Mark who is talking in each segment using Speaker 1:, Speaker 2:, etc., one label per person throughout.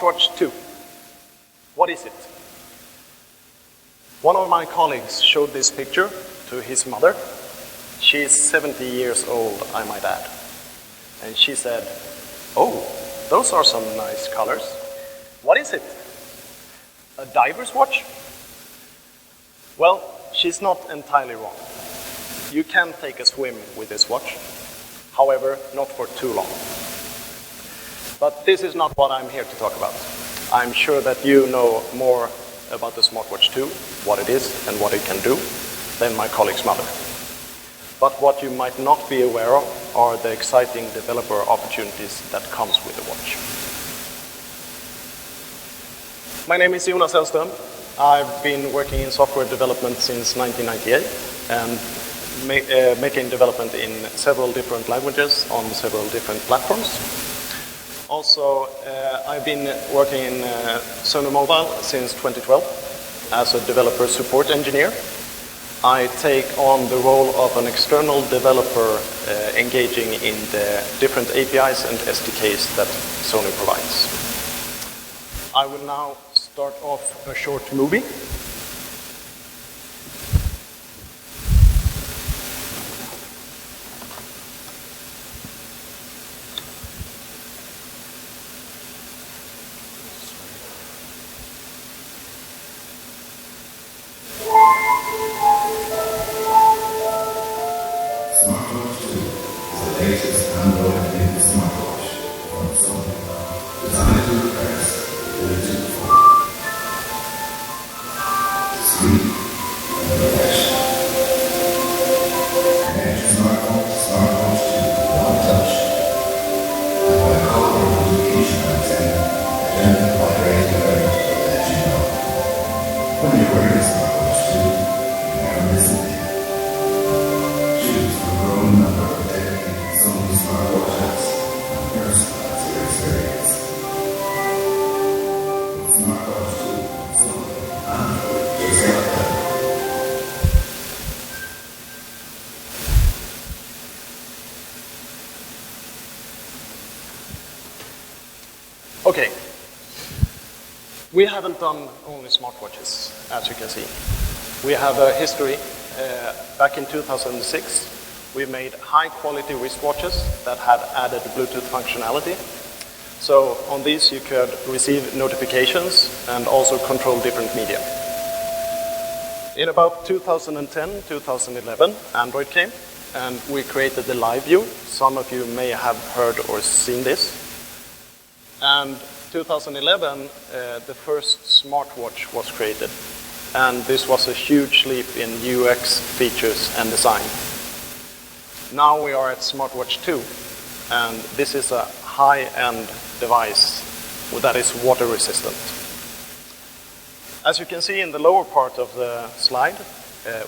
Speaker 1: SmartWatch 2. What is it? One of my colleagues showed this picture to his mother. She is 70 years old, I might add. And she said, "Oh, those are some nice colors. What is it? A diver's watch?" Well, she's not entirely wrong. You can take a swim with this watch. However, not for too long. But this is not what I'm here to talk about. I'm sure that you know more about the SmartWatch 2, what it is and what it can do, than my colleague's mother. But what you might not be aware of are the exciting developer opportunities that comes with the watch. My name is Jonas. I've been working in software development since 1998 and making development in several different languages on several different platforms. Also, I've been working in Sony Mobile since 2012 as a developer support engineer. I take on the role of an external developer engaging in the different APIs and SDKs that Sony provides. I will now start off a short movie.
Speaker 2: SmartWatch 2 is the latest Android-enabled smartwatch from Sony, designed to replace the Bluetooth phone. Sleek and professional. Connect your smartphone to SmartWatch 2 with one touch, and by calling the notification antenna, a gentle vibrating alert will let you know. When you're wearing a SmartWatch 2, you never miss a thing. Choose from a growing number of dedicated Sony smartwatch apps and personalize your experience. With SmartWatch 2 from Sony, Android just got better.
Speaker 1: Okay. We haven't done only smartwatches, as you can see. We have a history. Back in 2006, we made high-quality wristwatches that had added Bluetooth functionality. So on these, you could receive notifications and also control different media. In about 2010, 2011, Android came, and we created the Live View. Some of you may have heard or seen this. And 2011, the first smartwatch was created. And this was a huge leap in UX features and design. Now we are at SmartWatch 2, and this is a high-end device that is water resistant. As you can see in the lower part of the slide,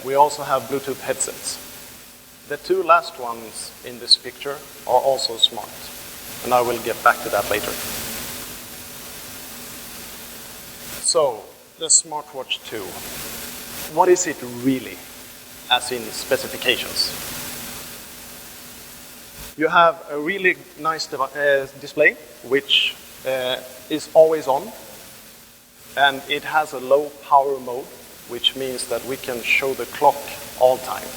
Speaker 1: we also have Bluetooth headsets. The two last ones in this picture are also smart, and I will get back to that later. So, the SmartWatch 2. What is it really, as in specifications? You have a really nice display, which is always on, and it has a low power mode, which means that we can show the clock all time.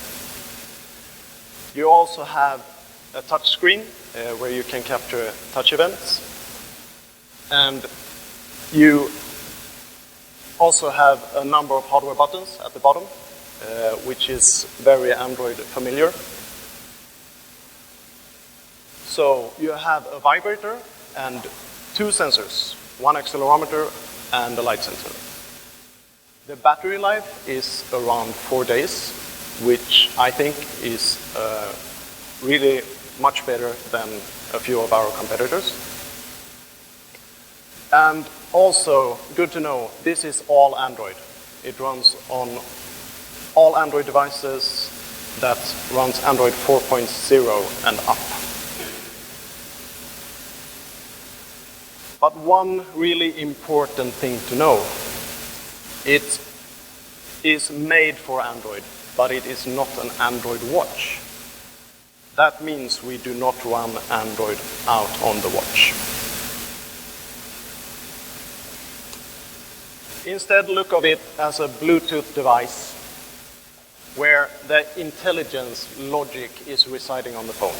Speaker 1: You also have a touch screen where you can capture touch events, and you also have a number of hardware buttons at the bottom, which is very Android familiar. So you have a vibrator and two sensors, one accelerometer and a light sensor. The battery life is around 4 days, which I think is really much better than a few of our competitors. And also, good to know, this is all Android. It runs on all Android devices that runs Android 4.0 and up. But one really important thing to know, it is made for Android, but it is not an Android watch. That means we do not run Android out on the watch. Instead, look of it as a Bluetooth device where the intelligence logic is residing on the phone.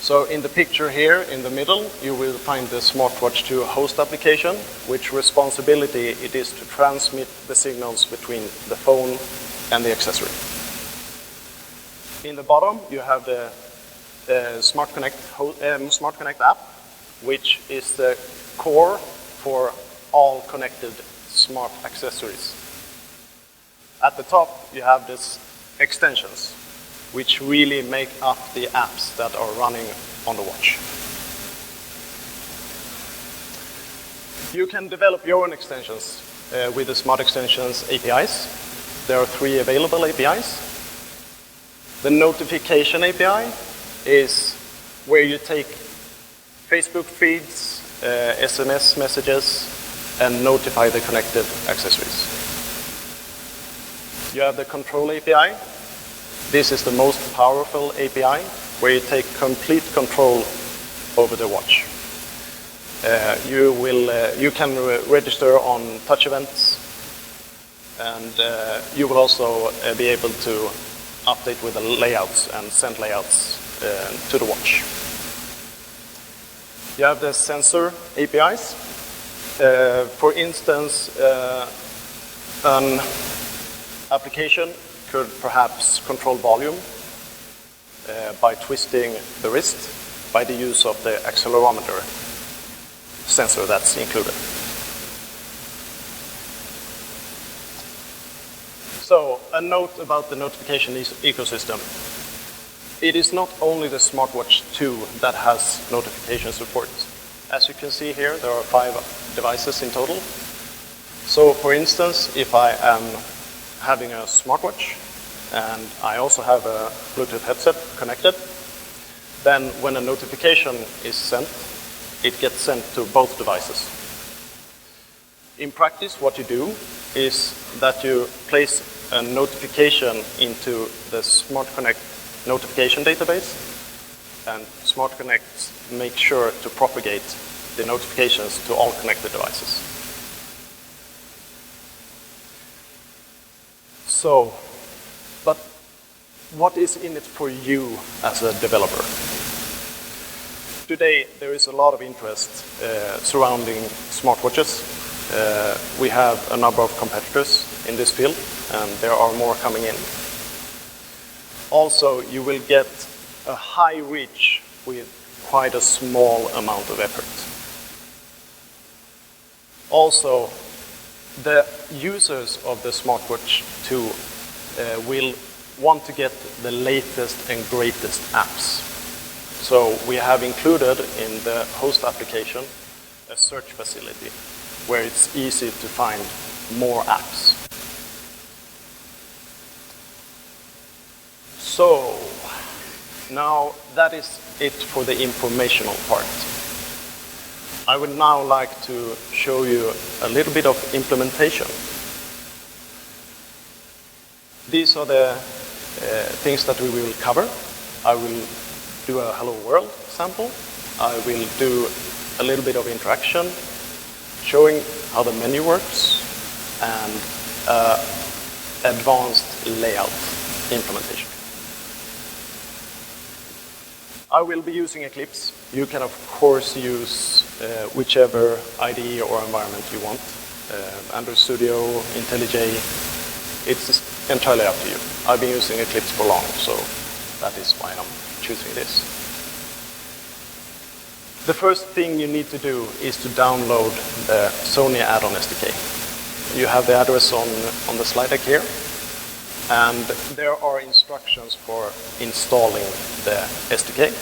Speaker 1: So in the picture here in the middle, you will find the SmartWatch 2 host application, which responsibility it is to transmit the signals between the phone and the accessory. In the bottom, you have the Smart Connect app, which is the core for all connected smart accessories. At the top, you have these extensions, which really make up the apps that are running on the watch. You can develop your own extensions with the Smart Extensions APIs. There are 3 available APIs. The Notification API is where you take Facebook feeds, SMS messages, and notify the connected accessories. You have the Control API. This is the most powerful API, where you take complete control over the watch. You can register on touch events, and you will also be able to update with the layouts and send layouts to the watch. You have the sensor APIs. For instance, an application could perhaps control volume by twisting the wrist by the use of the accelerometer sensor that's included. So, a note about the notification ecosystem. It is not only the SmartWatch 2 that has notification support. As you can see here, there are 5 devices in total. So, for instance, if I am having a smartwatch and I also have a Bluetooth headset connected, then when a notification is sent, it gets sent to both devices. In practice, what you do is that you place a notification into the Smart Connect notification database, and Smart Connect makes sure to propagate the notifications to all connected devices. So, but what is in it for you as a developer? Today, there is a lot of interest surrounding smartwatches. We have a number of competitors in this field, and there are more coming in. Also, you will get a high reach with quite a small amount of effort. Also, the users of the SmartWatch 2 will want to get the latest and greatest apps. So we have included in the host application a search facility where it's easy to find more apps. So now that is it for the informational part. I would now like to show you a little bit of implementation. These are the things that we will cover. I will do a hello world sample. I will do a little bit of interaction, showing how the menu works, and advanced layout implementation. I will be using Eclipse. You can, of course, use whichever IDE or environment you want. Android Studio, IntelliJ, it's entirely up to you. I've been using Eclipse for long, so that is why I'm choosing this. The first thing you need to do is to download the Sony add-on SDK. You have the address on the slide deck here. And there are instructions for installing the SDK.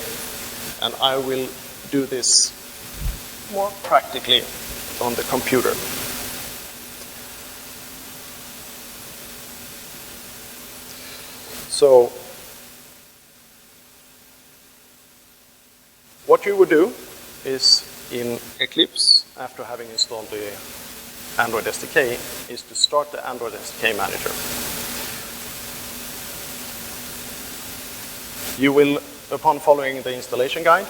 Speaker 1: And I will do this more practically on the computer. So, what you would do is in Eclipse, after having installed the Android SDK, is to start the Android SDK manager. You will, upon following the installation guide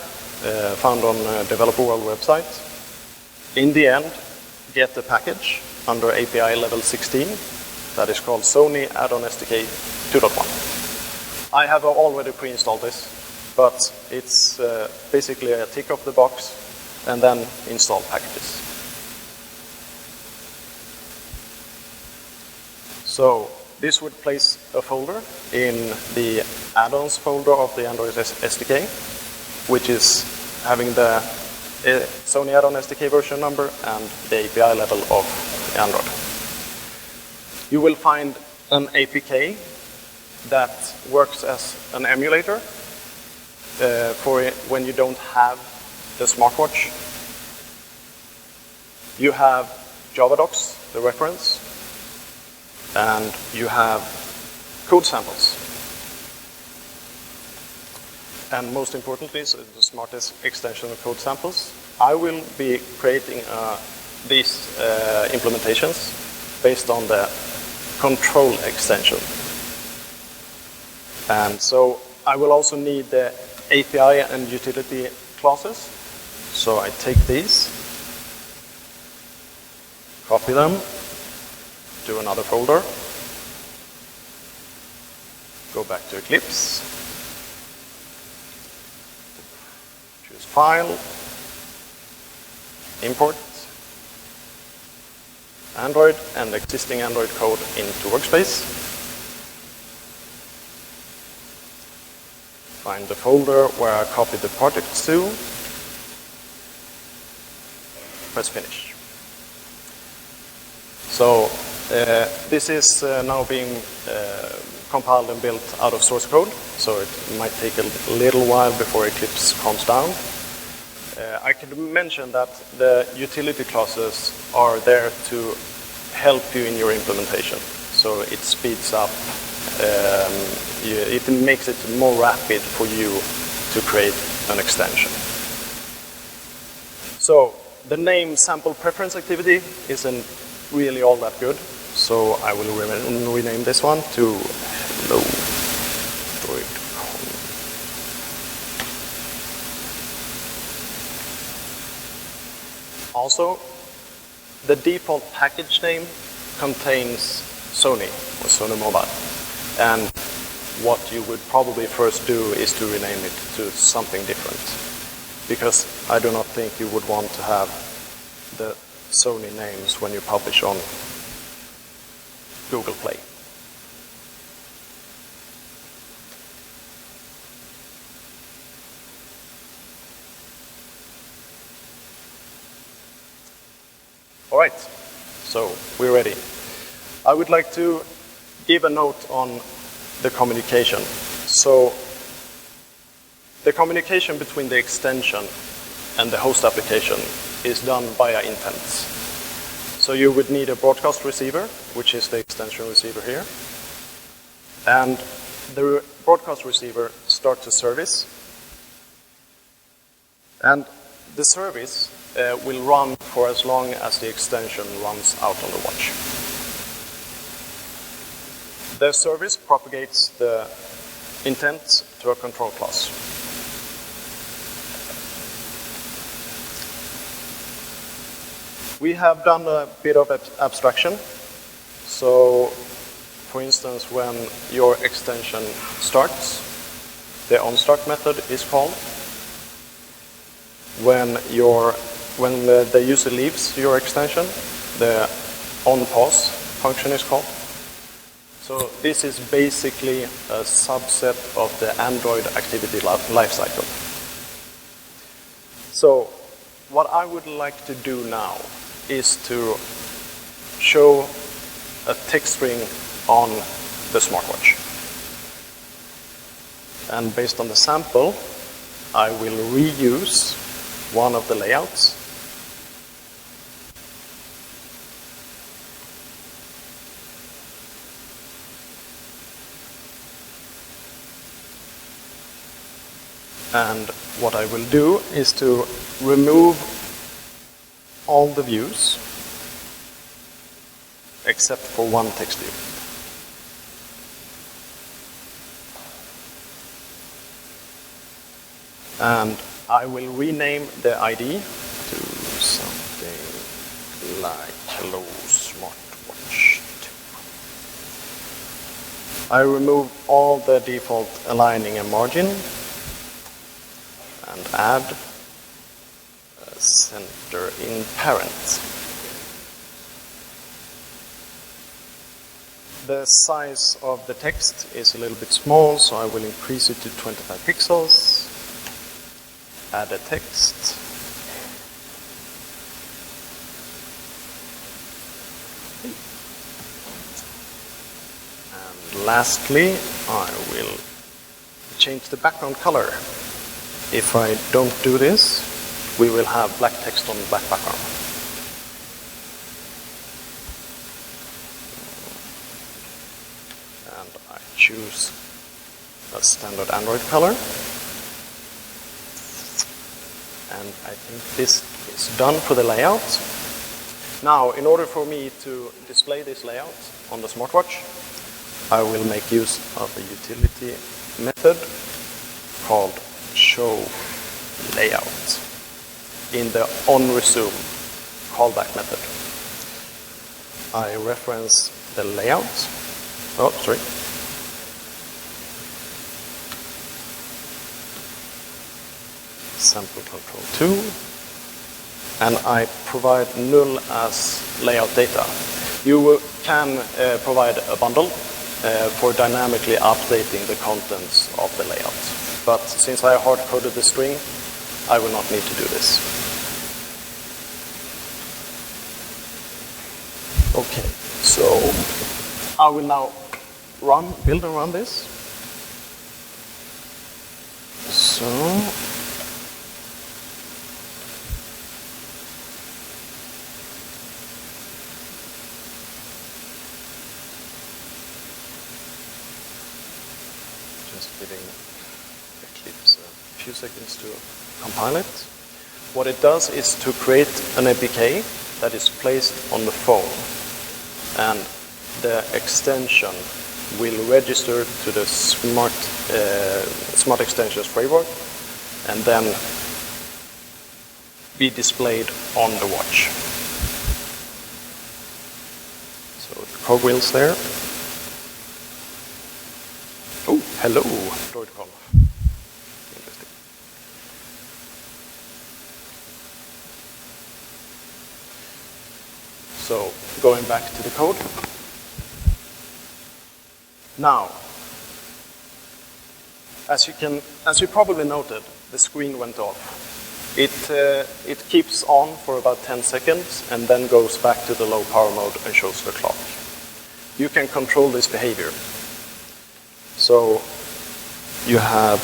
Speaker 1: found on Developer World website, in the end, get a package under API level 16 that is called Sony add-on SDK 2.1. I have already pre-installed this, but it's basically a tick of the box and then install packages. So this would place a folder in the add-ons folder of the Android SDK, which is having the Sony add-on SDK version number and the API level of Android. You will find an APK that works as an emulator for when you don't have the SmartWatch. You have Javadocs, the reference, and you have code samples. And most importantly, so the smartest extension of code samples. I will be creating these implementations based on the control extension. And so I will also need the API and utility classes. So I take these, copy them to another folder, go back to Eclipse, choose File, import Android and existing Android code into Workspace. Find the folder where I copied the projects to. Press Finish. So this is now being compiled and built out of source code, so it might take a little while before Eclipse calms down. I can mention that the utility classes are there to help you in your implementation. So it speeds up, it makes it more rapid for you to create an extension. So the name sample preference activity isn't really all that good, so I will rename this one to Hello Android. Also, the default package name contains Sony or Sony Mobile. And what you would probably first do is to rename it to something different. Because I do not think you would want to have the Sony names when you publish on Google Play. All right, so we're ready. I would like to give a note on the communication. So the communication between the extension and the host application is done via intents. So you would need a broadcast receiver, which is the extension receiver here. And the broadcast receiver starts a service. And the service will run for as long as the extension runs out on the watch. The service propagates the intent to a control class. We have done a bit of abstraction. So, for instance, when your extension starts, the onStart method is called. When the user leaves your extension, the onPause function is called. So this is basically a subset of the Android activity lifecycle. So what I would like to do now is to show a text string on the SmartWatch. And based on the sample, I will reuse one of the layouts. And what I will do is to remove all the views except for one text view. And I will rename the ID to something like hello SmartWatch 2. I remove all the default aligning and margin and add a center in parent. The size of the text is a little bit small, so I will increase it to 25 pixels. Add a text. And lastly, I will change the background color. If I don't do this, we will have black text on black background. And I choose a standard Android color. And I think this is done for the layout. Now, in order for me to display this layout on the smartwatch, I will make use of a utility method called show layout in the onResume callback method. I reference the layout. Oh, sorry. Sample control 2, and I provide null as layout data. You can provide a bundle for dynamically updating the contents of the layout. But since I hard-coded the string, I will not need to do this. Okay, so I will now build and run this. So just giving Eclipse a few seconds to compile it. What it does is to create an APK that is placed on the phone, and the extension will register to the Smart Extensions framework and then be displayed on the watch. So the cogwheels there. Oh, hello, Droidcon. Interesting. So, going back to the code. Now, as you probably noted, the screen went off. It keeps on for about 10 seconds and then goes back to the low power mode and shows the clock. You can control this behavior. So you have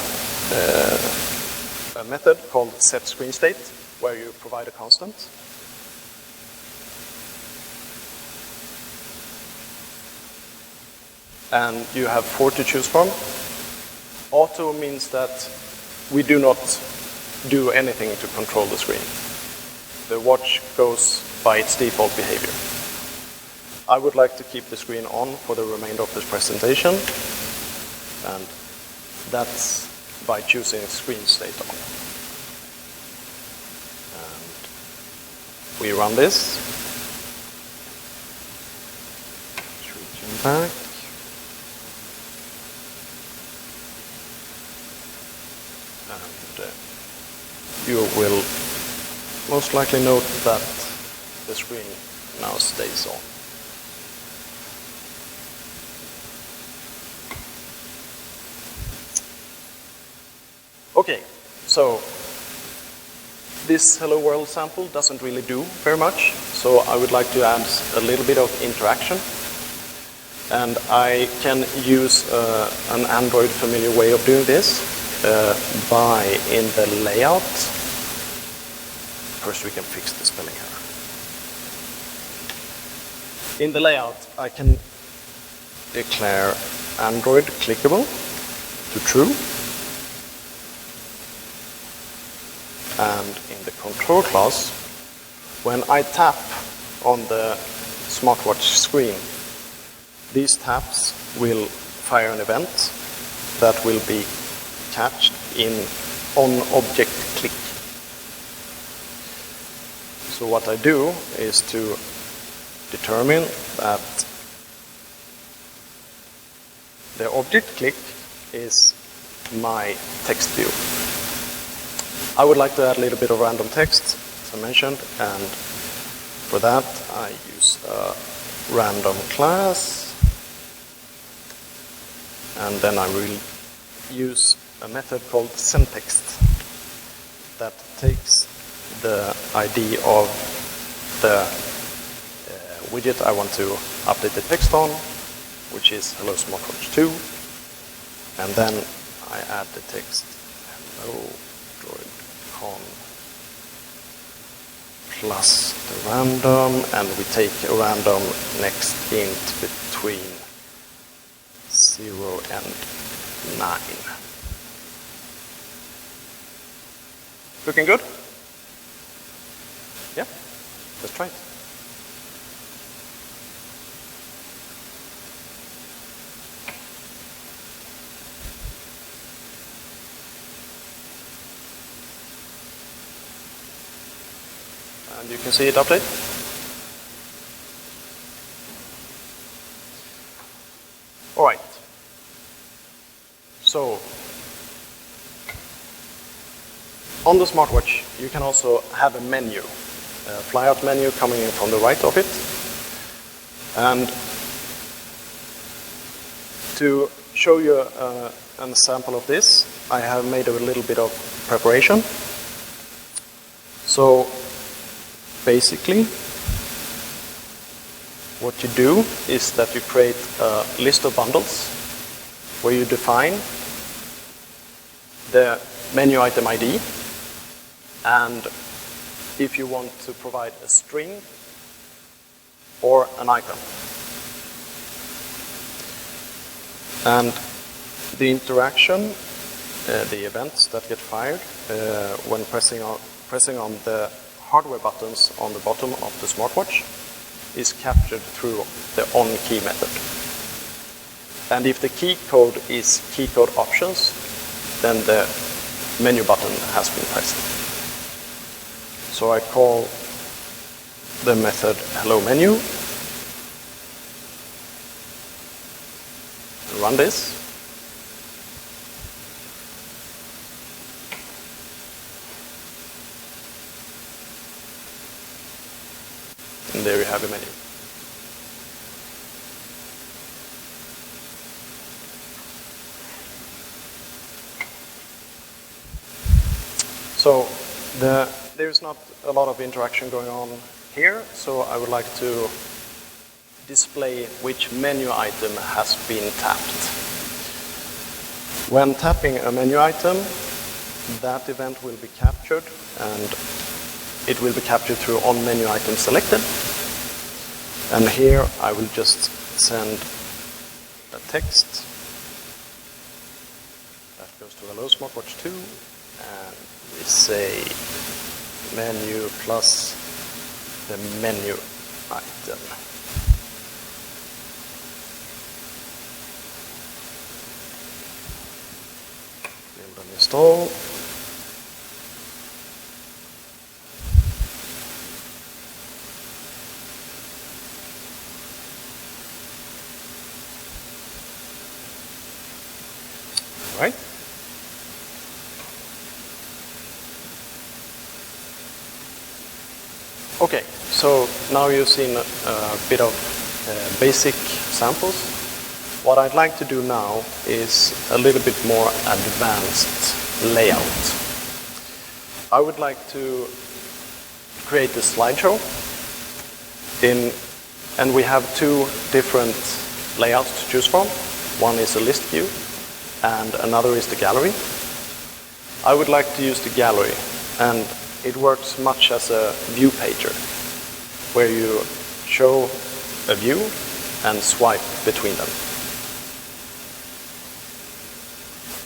Speaker 1: a method called setScreenState where you provide a constant. And you have 4 to choose from. Auto means that we do not do anything to control the screen. The watch goes by its default behavior. I would like to keep the screen on for the remainder of this presentation, and that's by choosing screen state on. And we run this. Switching back. You will most likely note that the screen now stays on. Okay, so this Hello World sample doesn't really do very much, so I would like to add a little bit of interaction. And I can use an Android familiar way of doing this. By in the layout. First we can fix the spelling here. In the layout I can declare Android clickable to true, and in the control class, when I tap on the smartwatch screen, these taps will fire an event that will be catched in on object click. So what I do is to determine that the object click is my text view. I would like to add a little bit of random text, as I mentioned, and for that I use a random class, and then I will use a method called sendText that takes the ID of the widget I want to update the text on, which is Hello SmartWatch 2, and then I add the text Hello Droid.com plus the random, and we take a random next int between 0 and 9. Looking good? Yeah, let's try it. And you can see it update. All right. So, on the smartwatch, you can also have a menu, a flyout menu coming in from the right of it. And to show you an sample of this, I have made a little bit of preparation. So, basically, what you do is that you create a list of bundles where you define the menu item ID, and if you want to provide a string or an icon. And the interaction, the events that get fired when pressing on the hardware buttons on the bottom of the smartwatch is captured through the onKey method. And if the key code is key code options, then the menu button has been pressed. So I call the method hello menu and run this. And there you have a menu. So there's not a lot of interaction going on here, so I would like to display which menu item has been tapped. When tapping a menu item, that event will be captured, and it will be captured through onMenuItemSelected. And here I will just send a text that goes to Hello SmartWatch 2, and we say menu plus the menu item. Build and install. Right? Okay, so now you've seen a bit of basic samples. What I'd like to do now is a little bit more advanced layout. I would like to create a slideshow and we have two different layouts to choose from. One is a list view and another is the gallery. I would like to use the gallery, and it works much as a view pager, where you show a view and swipe between them.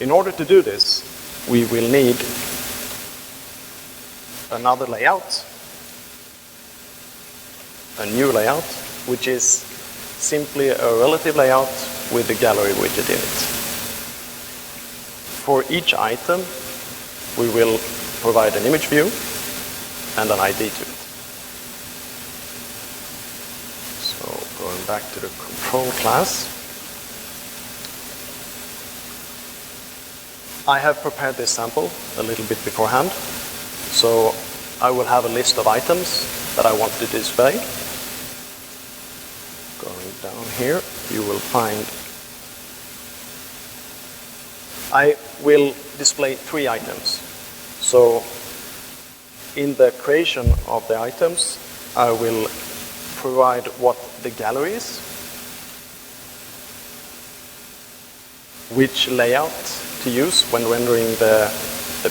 Speaker 1: In order to do this, we will need another layout, a new layout, which is simply a relative layout with the gallery widget in it. For each item, we will provide an image view and an ID to it. Going back to the control class. I have prepared this sample a little bit beforehand. So I will have a list of items that I want to display. Going down here, you will find I will display 3 items. So in the creation of the items, I will provide what the gallery is, which layout to use when rendering the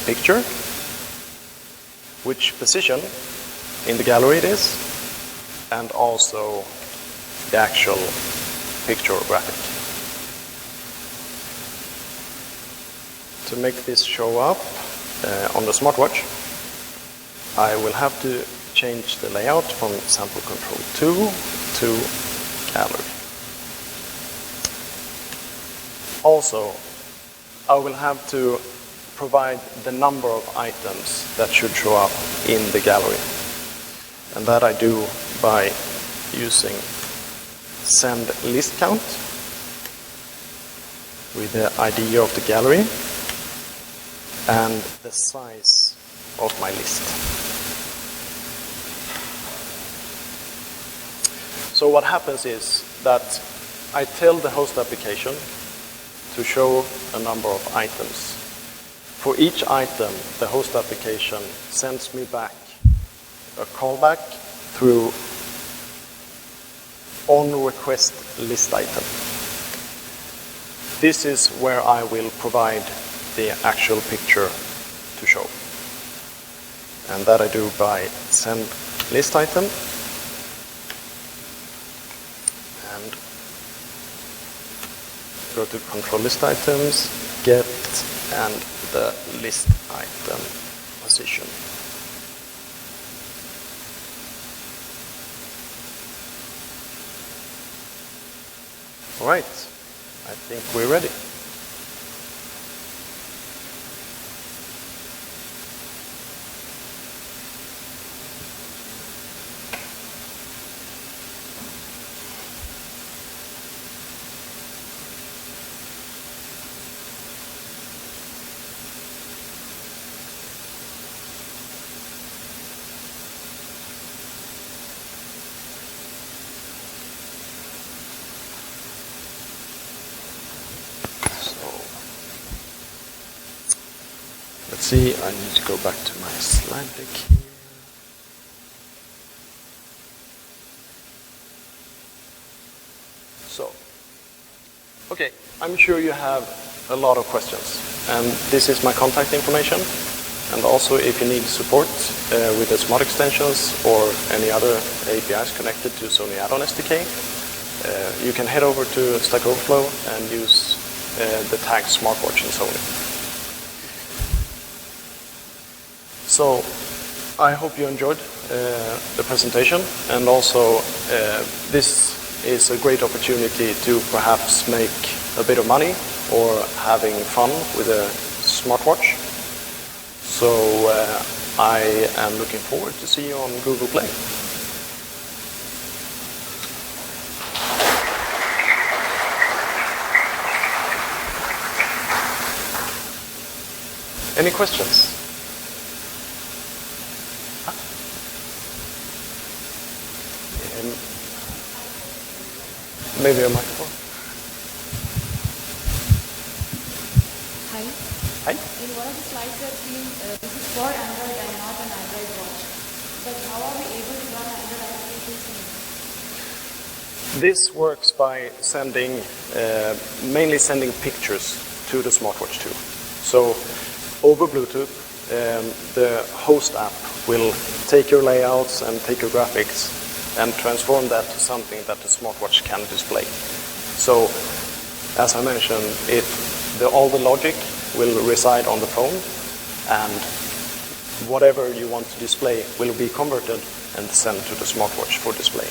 Speaker 1: picture, which position in the gallery it is, and also the actual picture graphic. To make this show up on the SmartWatch, I will have to change the layout from sample control 2 to gallery. Also, I will have to provide the number of items that should show up in the gallery. And that I do by using send list count with the ID of the gallery and the size of my list. So what happens is that I tell the host application to show a number of items. For each item, the host application sends me back a callback through onRequest list item. This is where I will provide the actual picture to show. And that I do by send list item and go to control list items, get, and the list item position. All right, I think we're ready. Let's see, I need to go back to my slide deck here. So, okay, I'm sure you have a lot of questions, and this is my contact information. And also, if you need support with the Smart extensions or any other APIs connected to Sony add-on SDK, you can head over to Stack Overflow and use the tag SmartWatch in Sony. So, I hope you enjoyed the presentation, and also this is a great opportunity to perhaps make a bit of money or having fun with a SmartWatch. So I am looking forward to see you on Google Play. Any questions? Maybe a microphone.
Speaker 3: Hi.
Speaker 1: Hi.
Speaker 3: In one of the slides you have seen, this is for Android and not an Android watch. But how are we able to run Android applications in it?
Speaker 1: This works by sending, mainly sending pictures to the SmartWatch 2. So over Bluetooth, the host app will take your layouts and take your graphics and transform that to something that the SmartWatch can display. So, as I mentioned, all the logic will reside on the phone, and whatever you want to display will be converted and sent to the SmartWatch for displaying.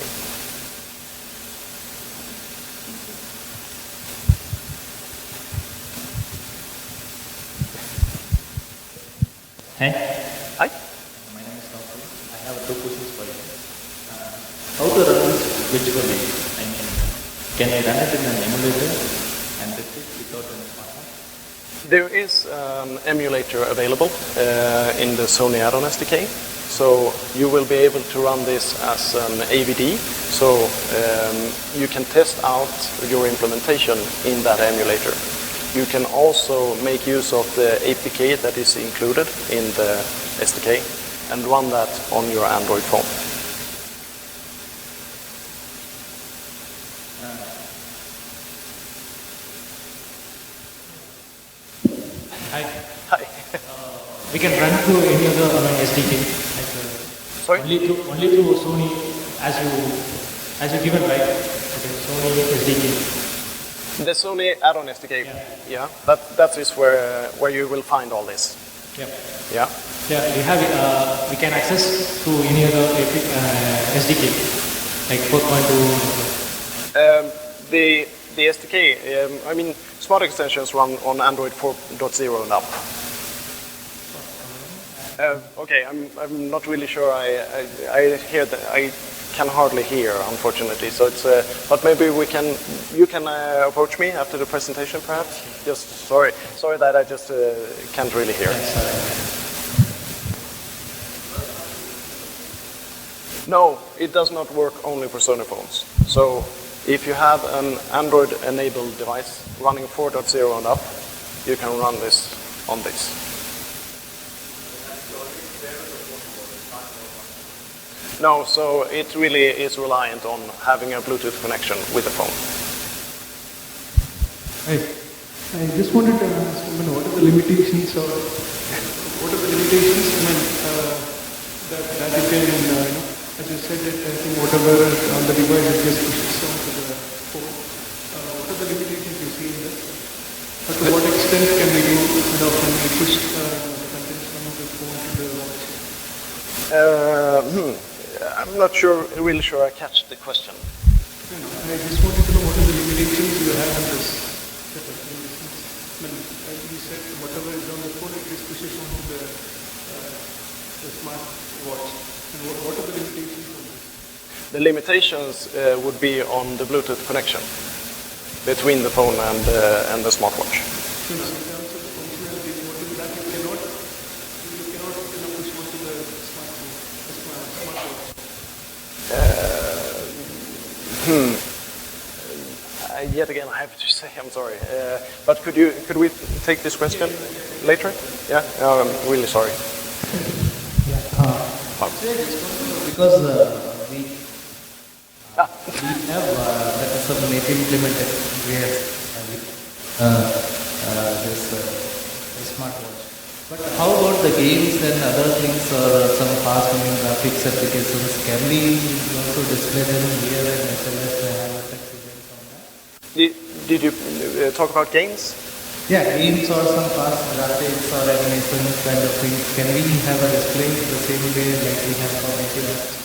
Speaker 4: Hey.
Speaker 1: Hi.
Speaker 4: My name is Kaushal. I have 2 questions for you. How to run this visually? I mean, Can I run it in an emulator and test it without any SmartWatch?
Speaker 1: There is an emulator available in the Sony add-on SDK. So you will be able to run this as an AVD. So you can test out your implementation in that emulator. You can also make use of the APK that is included in the SDK and run that on your Android phone.
Speaker 4: Hi.
Speaker 1: Hi.
Speaker 4: We can run through any other SDK.
Speaker 1: Sorry?
Speaker 4: Only through Sony as you given, right? Okay, Sony SDK.
Speaker 1: The Sony add-on SDK. Yeah. That is where you will find all this.
Speaker 4: Yeah.
Speaker 1: Yeah.
Speaker 4: Yeah. We can access through any other SDK, like 4.2.
Speaker 1: The SDK. I mean, Smart extensions run on Android 4.0 and up. Okay, I'm not really sure. I hear that I can hardly hear, unfortunately. So it's but maybe you can approach me after the presentation, perhaps. Just sorry that I just can't really hear. No, it does not work only for Sony phones. So if you have an Android-enabled device running 4.0 and up, you can run this on this. No, so it really is reliant on having a Bluetooth connection with the phone.
Speaker 5: I just wanted to ask, what are the limitations or that you can, as you said, that I think whatever on the device it just pushes onto the phone. What are the limitations you see in this? But to what extent can we do, when we push the contents from the phone to the watch?
Speaker 1: I'm not really sure I catch the question.
Speaker 5: I just wanted to know what are the limitations you have in this setup. As you said, whatever is on the phone, it just pushes onto the SmartWatch. And what are the limitations on this?
Speaker 1: The limitations would be on the Bluetooth connection between the phone and the smartwatch.
Speaker 5: So in terms of functionality, what is that you cannot push onto the smartwatch?
Speaker 1: Yet again, I have to say I'm sorry. But could we take this question later? Yeah, I'm really sorry.
Speaker 6: Because we have that is some native implemented this smartwatch. But how about the games and other things or some fast-moving graphics applications? Can we also display them here and SMS have a text event on that?
Speaker 1: Did you talk about games?
Speaker 6: Yeah, games or some fast graphics or animations kind of things. Can we have a display the same way like we have for native apps?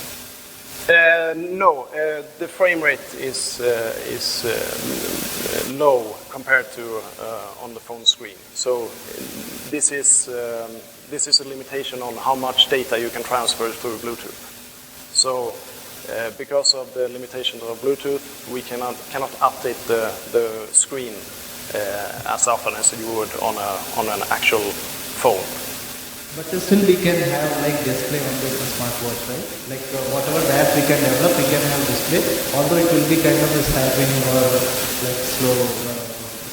Speaker 1: No, the frame rate is low compared to on the phone screen. So this is a limitation on how much data you can transfer through Bluetooth. So because of the limitations of Bluetooth, we cannot update the screen as often as you would on an actual phone.
Speaker 6: But still we can have like display on the smartwatch, right? Like whatever the app we can develop, we can have display. Although it will be kind of a typing or like slow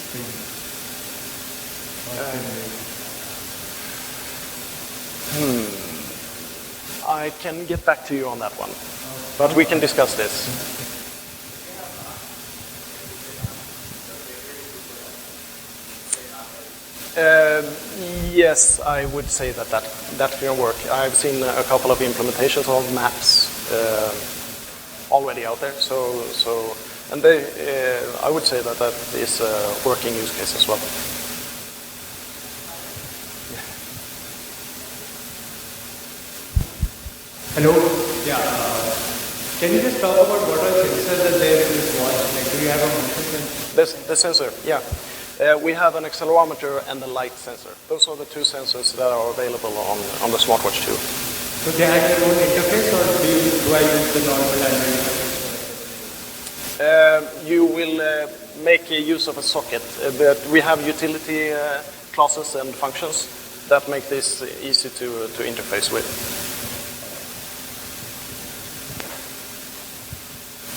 Speaker 6: screen.
Speaker 1: I can get back to you on that one, but we can discuss this. Yes, I would say that can work. I've seen a couple of implementations of maps already out there. And I would say that is a working use case as well.
Speaker 5: Hello? Yeah. Can you just talk about what are sensors that there in this watch? Like, do you have a motion sensor?
Speaker 1: The sensor, yeah. We have an accelerometer and a light sensor. Those are the two sensors that are available on the smartwatch too.
Speaker 5: So they have their own interface, or do I use the normal Android interface?
Speaker 1: You will make use of a socket, but we have utility classes and functions that make this easy to interface with.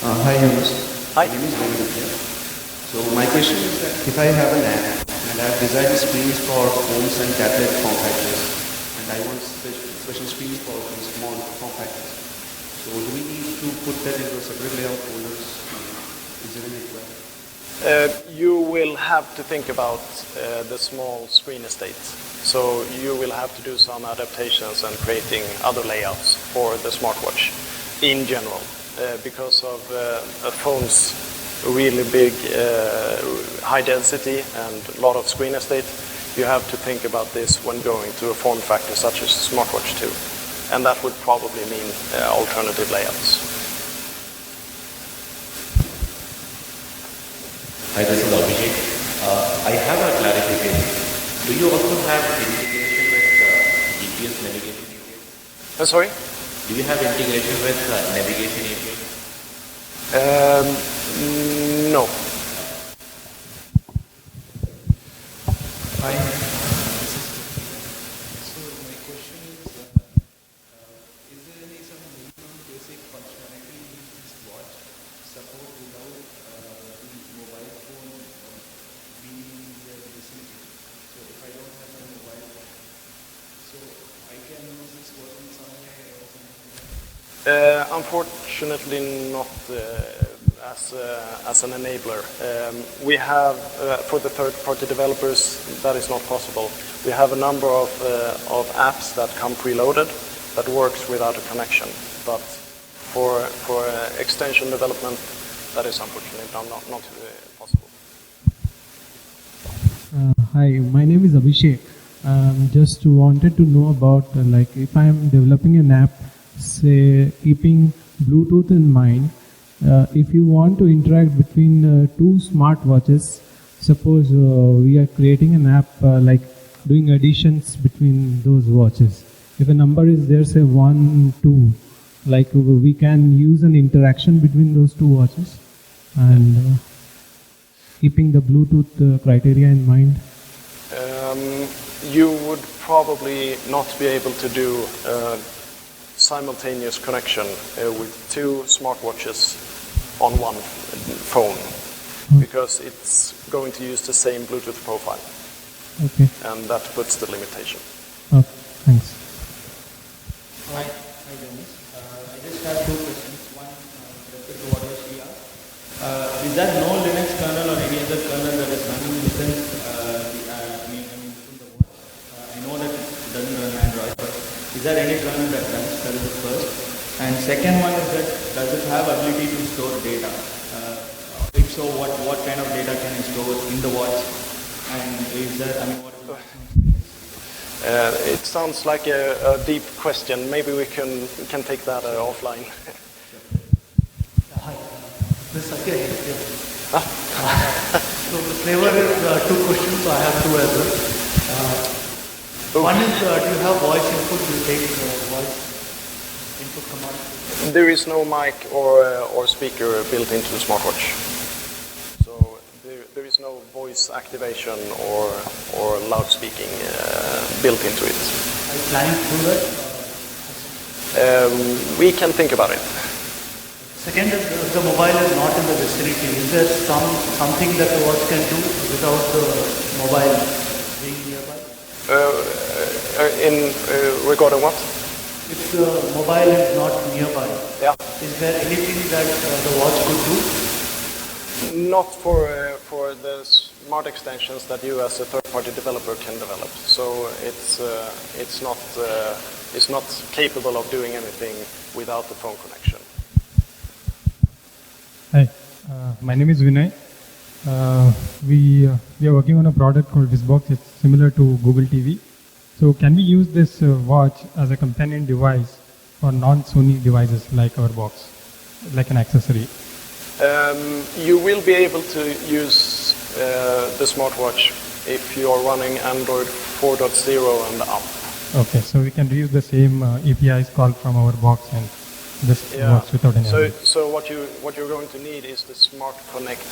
Speaker 7: Hi, Jonas.
Speaker 1: Hi.
Speaker 7: My name is Jonas. So my question is that if I have an app and I have designed screens for phones and tablet form factors, and I want special screens for small form factors, so do we need to put that into a separate layout folders? Is there any requirement?
Speaker 1: You will have to think about the small screen estate. So you will have to do some adaptations and creating other layouts for the smartwatch in general. Because of a phone's really big high density and a lot of screen estate, you have to think about this when going to a form factor such as smartwatch 2. And that would probably mean alternative layouts.
Speaker 8: Hi, this is Abhishek. I have a clarification. Do you also have integration with GPS navigation?
Speaker 1: Sorry?
Speaker 8: Do you have integration with navigation API?
Speaker 1: No.
Speaker 6: Hi, so my question is there any some minimum basic functionality in this watch support without the mobile phone being in the vicinity? So if I don't have a mobile phone, so I can use this watch in some way or something?
Speaker 1: Unfortunately not as an enabler. We have, for the third-party developers, that is not possible. We have a number of apps that come preloaded that works without a connection. But for extension development, that is unfortunately not possible.
Speaker 9: Hi, my name is Abhishek. Just wanted to know about like if I am developing an app, say keeping Bluetooth in mind, if you want to interact between two smartwatches, suppose we are creating an app like doing additions between those watches. If a number is there, say 1, 2, like we can use an interaction between those two watches and keeping the Bluetooth criteria in mind.
Speaker 1: You would probably not be able to do simultaneous connection with two smartwatches on one phone because it's going to use the same Bluetooth profile.
Speaker 9: Okay.
Speaker 1: And that puts the limitation.
Speaker 9: Okay, thanks.
Speaker 4: Hi, Jonas. I just have two questions. One, related to what she asked. Is there no Linux kernel or any other kernel that is running within within the watch? I know that it doesn't run Android, but is there any kernel that runs? That is the first. And second one is that does it have ability to store data? If so, what kind of data can it store in the watch? And is there, what is the maximum?
Speaker 1: It sounds like a deep question. Maybe we can take that offline.
Speaker 6: Hi, this is Sakya here. So the flavor is two questions, so I have two as well. One is, do you have voice input? Do you take voice input command?
Speaker 1: There is no mic or speaker built into the smartwatch. So there is no voice activation or loudspeaking built into it.
Speaker 6: Are you planning to do that?
Speaker 1: We can think about it.
Speaker 6: Second is the mobile is not in the vicinity. Is there something that the watch can do without the mobile being nearby?
Speaker 1: Regarding what?
Speaker 6: If the mobile is not nearby,
Speaker 1: Yeah.
Speaker 6: is there anything that the watch could do?
Speaker 1: Not for the smart extensions that you as a third-party developer can develop. So it's not capable of doing anything without the phone connection.
Speaker 9: Hi, my name is Vinay. We are working on a product called Visbox. It's similar to Google TV. So can we use this watch as a companion device for non-Sony devices like our box, like an accessory?
Speaker 1: You will be able to use the smartwatch if you are running Android 4.0 and up.
Speaker 9: Okay, so we can reuse the same APIs called from our box and Just
Speaker 1: Yeah.
Speaker 9: works without any alarm.
Speaker 1: So what you're going to need is the Smart Connect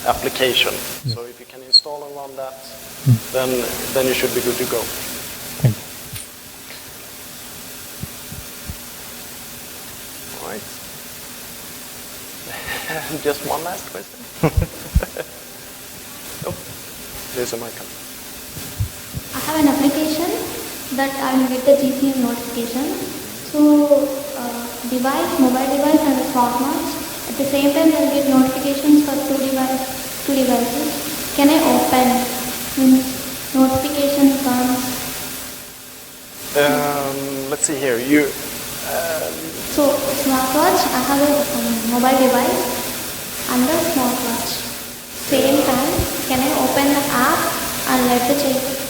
Speaker 1: application.
Speaker 9: Yes.
Speaker 1: So if you can install and run that, then you should be good to go.
Speaker 9: Thank you.
Speaker 1: All right. Just one last question. Oh, there's a mic.
Speaker 10: I have an application that I will get the GPM notification. So, mobile device and a smartwatch. At the same time, I'll get notifications for two devices. Can I open? Notification comes.
Speaker 1: Let's see here.
Speaker 10: So, smartwatch, I have a mobile device and a smartwatch. Same time, can I open the app and let the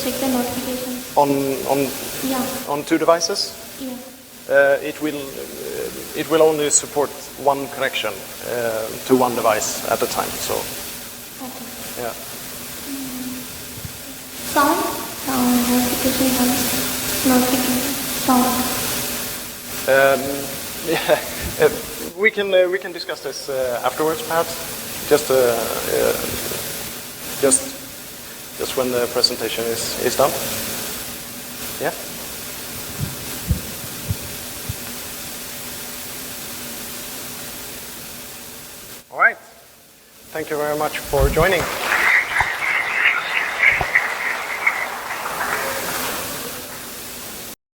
Speaker 10: check the notifications?
Speaker 1: On two devices?
Speaker 10: Yeah.
Speaker 1: It will only support one connection to one device at a time. So,
Speaker 10: Okay.
Speaker 1: yeah.
Speaker 10: Sound notification comes. Notification sound.
Speaker 1: Yeah, we can discuss this afterwards, perhaps. Just when the presentation is done. Yeah. All right. Thank you very much for joining.